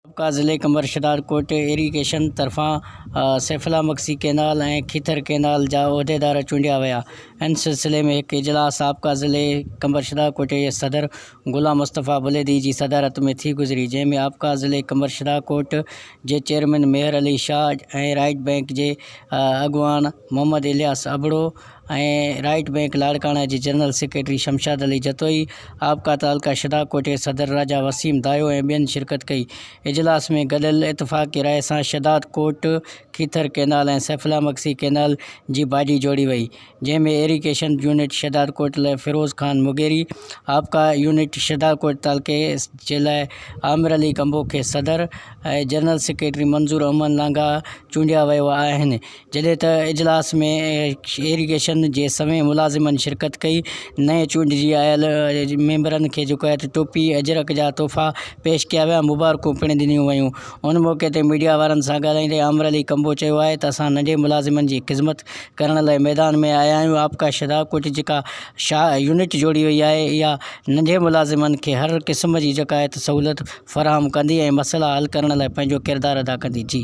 आपका ज़िले कमर शदारकोट इरीगेशन तरफ़ां सैफला मक्सी कैनाल ऐं खीथर कैनाल जा उहदेदार चूंडिया विया। इन सिलसिले में एक इजलास आपका ज़िले कमर शदारकोट जे सदर गुलाम मुस्तफ़ा बुलेदी जी सदारत में थी गुज़री, जंहिंमें आपका ज़िले कमर शदारकोट जे चेयरमैन मेहर अली शाह ऐं राइट बैंक जे अॻुवान मोहम्मद इलियास अबड़ो ऐं राइट बैंक लाड़काना जे जनरल सेक्रेटरी शमशाद अली जतोई, आपका तालका शदारकोट जे सदर राजा वसीम दायो ऐं ॿियनि शिरकत कई। इजलास में गॾियल इतफ़ाक़ी राय सां शदारकोट खीथर कैनाल ऐं सैफला मक्सी कैनाल जी बाजी जोड़ी वई, जंहिंमें इरीगेशन यूनिट शदारकोट लाइ फ़िरोज़ खान मुगेरी, आपका यूनिट शदारकोट तालके जे लाइ आमिर अली कंबो खे सदर ऐं जनरल सेक्रेटरी मंज़ूर अहमद लांघा चूंडिया विया आहिनि। जॾहिं त इजलास में इरीगेशन जे सवें मुलाज़िमनि शिरकत कई। नए चूंडिजी आयल मेंबरनि खे जेको आहे टोपी अजरक जा तोहफ़ा पेश कया विया, मुबारकूं पिणु ॾिनियूं वयूं। उन मौक़े ते मीडिया वारनि सां ॻाल्हाईंदे आमिर अली कंबो चयो आहे त असां नंढे मुलाज़िमनि जी ख़िदमत करण लाइ मैदान में आया आहियूं। आपका शदारकोट जेका यूनिट जोड़ी वई आहे, इहा नंढे मुलाज़िमनि खे हर क़िस्म जी जेका आहे सहूलियत फ़राहम कंदी ऐं मसइला हल करण लाइ पंहिंजो किरदारु अदा कंदी। जी।